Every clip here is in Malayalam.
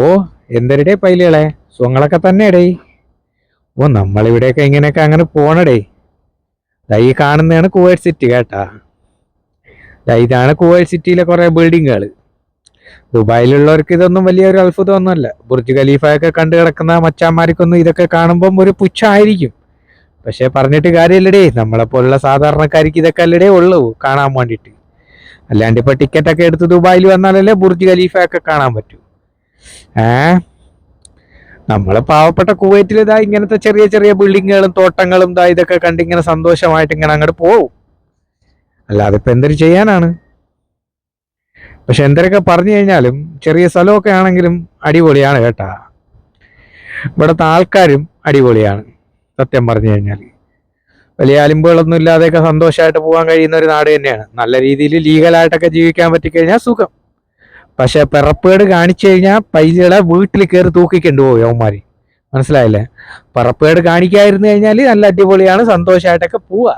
ഓ എന്തരടേ പൈലുകളെ സുഖങ്ങളൊക്കെ തന്നെടേ. ഓ നമ്മളിവിടെയൊക്കെ ഇങ്ങനെയൊക്കെ അങ്ങനെ പോണടേ. ദാ ഈ കാണുന്നതാണ് കുവൈറ്റ് സിറ്റി കേട്ടാ. ദാ ഇതാണ് കുവൈറ്റ് സിറ്റിയിലെ കുറെ ബിൽഡിങ്ങുകൾ. ദുബായിലുള്ളവർക്ക് ഇതൊന്നും വലിയൊരു അത്ഭുതമൊന്നുമല്ല. ബുർജ് ഖലീഫയൊക്കെ കണ്ടു കിടക്കുന്ന മച്ചാന്മാർക്കൊന്നും ഇതൊക്കെ കാണുമ്പം ഒരു പുച്ഛമായിരിക്കും. പക്ഷെ പറഞ്ഞിട്ട് കാര്യമില്ലടേ, നമ്മളെ പോലുള്ള സാധാരണക്കാർക്ക് ഇതൊക്കെ അല്ലടേ ഉള്ളൂ കാണാൻ വേണ്ടിയിട്ട്. അല്ലാണ്ട് ഇപ്പൊ ടിക്കറ്റൊക്കെ എടുത്ത് ദുബായിൽ വന്നാലല്ലേ ബുർജ് ഖലീഫയൊക്കെ കാണാൻ പറ്റൂ. ഏഹ് നമ്മള് പാവപ്പെട്ട കുവൈറ്റിൽ ഇതാ ഇങ്ങനത്തെ ചെറിയ ചെറിയ ബിൽഡിങ്ങുകളും തോട്ടങ്ങളും ഇതാ ഇതൊക്കെ കണ്ട് ഇങ്ങനെ സന്തോഷമായിട്ട് ഇങ്ങനെ അങ്ങോട്ട് പോവും. അല്ലാതെ ഇപ്പൊ എന്തൊരു ചെയ്യാനാണ്. പക്ഷെ എന്തൊക്കെ പറഞ്ഞു കഴിഞ്ഞാലും ചെറിയ സ്ഥലമൊക്കെ ആണെങ്കിലും അടിപൊളിയാണ് കേട്ടാ. ഇവിടുത്തെ ആൾക്കാരും അടിപൊളിയാണ് സത്യം പറഞ്ഞു കഴിഞ്ഞാൽ. വലിയ അലിമ്പുകളൊന്നും ഇല്ലാതെയൊക്കെ സന്തോഷമായിട്ട് പോകാൻ കഴിയുന്ന ഒരു നാട് തന്നെയാണ്. നല്ല രീതിയിൽ ലീഗലായിട്ടൊക്കെ ജീവിക്കാൻ പറ്റിക്കഴിഞ്ഞാൽ സുഖം. പക്ഷെ പിറപ്പേട് കാണിച്ചു കഴിഞ്ഞാൽ പൈസകളെ വീട്ടിൽ കയറി തൂക്കിക്കൊണ്ടുപോകും അവന്മാര്. മനസ്സിലായില്ലേ? പിറപ്പേട് കാണിക്കാതിരുന്നു കഴിഞ്ഞാൽ നല്ല അടിപൊളിയാണ്, സന്തോഷമായിട്ടൊക്കെ പോവാ.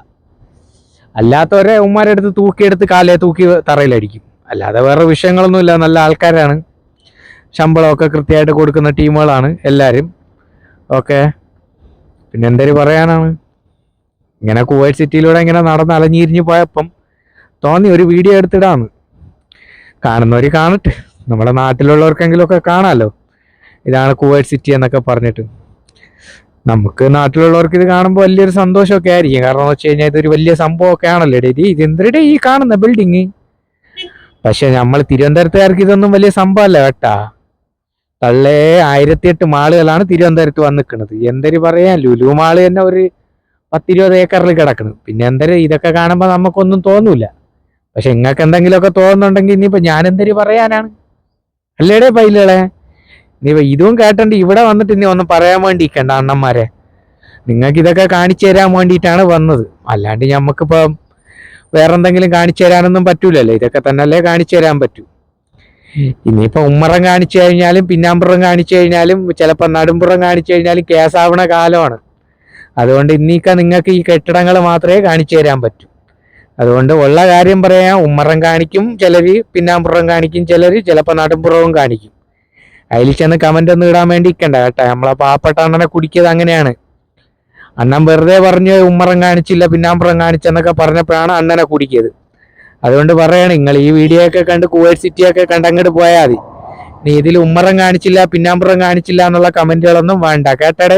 അല്ലാത്തവരെ ഉമ്മാരെ അടുത്ത് തൂക്കിയെടുത്ത് കാലേ തൂക്കി തറയിലടിക്കും. അല്ലാതെ വേറെ വിഷയങ്ങളൊന്നുമില്ല. നല്ല ആൾക്കാരാണ്, ശമ്പളമൊക്കെ കൃത്യമായിട്ട് കൊടുക്കുന്ന ടീമുകളാണ് എല്ലാവരും. ഓക്കെ, പിന്നെ എന്തൊരു പറയാനാണ്. ഇങ്ങനെ കുവൈറ്റ് സിറ്റിയിലൂടെ ഇങ്ങനെ നടന്ന് അലഞ്ഞിരിഞ്ഞ് പോയപ്പം തോന്നി ഒരു വീഡിയോ എടുത്തിടാന്ന്. കാണുന്നവർ കാണട്ടെ, നമ്മുടെ നാട്ടിലുള്ളവർക്കെങ്കിലും ഒക്കെ കാണാമല്ലോ. ഇതാണ് കുവൈറ്റ് സിറ്റി എന്നൊക്കെ പറഞ്ഞിട്ട്. നമുക്ക് നാട്ടിലുള്ളവർക്ക് ഇത് കാണുമ്പോൾ വലിയൊരു സന്തോഷമൊക്കെ ആയിരിക്കും. കാരണം എന്ന് വെച്ച് കഴിഞ്ഞാൽ ഇതൊരു വലിയ സംഭവമൊക്കെ ആണല്ലോ ഡേ. ഇത് എന്തിടെ ഈ കാണുന്ന ബിൽഡിങ്. പക്ഷെ നമ്മൾ തിരുവനന്തപുരത്തുകാർക്ക് ഇതൊന്നും വലിയ സംഭവമല്ല കേട്ടാ. തള്ളേ 1008 മാളുകളാണ് തിരുവനന്തപുരത്ത് വന്നിക്കുന്നത്. എന്തൊരു പറയാൻ, ലുലു മാള് തന്നെ ഒരു 10-20 ഏക്കറിൽ കിടക്കണം. പിന്നെ എന്തൊരു ഇതൊക്കെ കാണുമ്പോൾ നമുക്കൊന്നും തോന്നൂല. പക്ഷെ നിങ്ങൾക്ക് എന്തെങ്കിലുമൊക്കെ തോന്നുന്നുണ്ടെങ്കിൽ ഇനിയിപ്പോ ഞാൻ എന്തൊരു പറയാനാണ്. അല്ലേടേ പൈലുകളെ, ഇനിയിപ്പോ ഇതും കേട്ടണ്ട് ഇവിടെ വന്നിട്ട് ഇനി ഒന്നും പറയാൻ വേണ്ടിയിരിക്കണ്ട അണ്ണന്മാരെ. നിങ്ങൾക്ക് ഇതൊക്കെ കാണിച്ചു തരാൻ വേണ്ടിയിട്ടാണ് വന്നത്. അല്ലാണ്ട് ഞമ്മക്കിപ്പോ വേറെന്തെങ്കിലും കാണിച്ചു തരാനൊന്നും പറ്റൂലല്ലോ. ഇതൊക്കെ തന്നെയല്ലേ കാണിച്ചു തരാൻ പറ്റൂ. ഇനിയിപ്പോ ഉമ്മറം കാണിച്ചു കഴിഞ്ഞാലും പിന്നാമ്പുറം കാണിച്ചു കഴിഞ്ഞാലും ചിലപ്പോൾ നടുമ്പുറം കാണിച്ചു കഴിഞ്ഞാലും കേസാവണ കാലമാണ്. അതുകൊണ്ട് ഇന്നീക്ക നിങ്ങൾക്ക് ഈ കെട്ടിടങ്ങൾ മാത്രമേ കാണിച്ചു തരാൻ പറ്റൂ. അതുകൊണ്ട് ഉള്ള കാര്യം പറയാം, ഉമ്മറം കാണിക്കും ചിലര്, പിന്നാമ്പുറം കാണിക്കും ചിലര്, ചിലപ്പോൾ നടുമ്പുറവും കാണിക്കും. അതിൽ ചെന്ന് കമന്റ് ഒന്നും ഇടാൻ വേണ്ടി ഇരിക്കണ്ട കേട്ടോ. നമ്മളെ പാവപ്പെട്ട അണ്ണനെ കുടിക്കിയത് അങ്ങനെയാണ്. അണ്ണൻ വെറുതെ പറഞ്ഞ് ഉമ്മറം കാണിച്ചില്ല പിന്നാമ്പുറം കാണിച്ചെന്നൊക്കെ പറഞ്ഞപ്പോഴാണ് അണ്ണനെ കുടിക്കിയത്. അതുകൊണ്ട് പറയാണ്, നിങ്ങൾ ഈ വീഡിയോ ഒക്കെ കണ്ട് കുവൈറ്റ് സിറ്റിയൊക്കെ കണ്ട് അങ്ങോട്ട് പോയാൽ മതി. നീ ഇതിൽ ഉമ്മറം കാണിച്ചില്ല പിന്നാമ്പുറം കാണിച്ചില്ല എന്നുള്ള കമന്റുകളൊന്നും വേണ്ട കേട്ടടേ.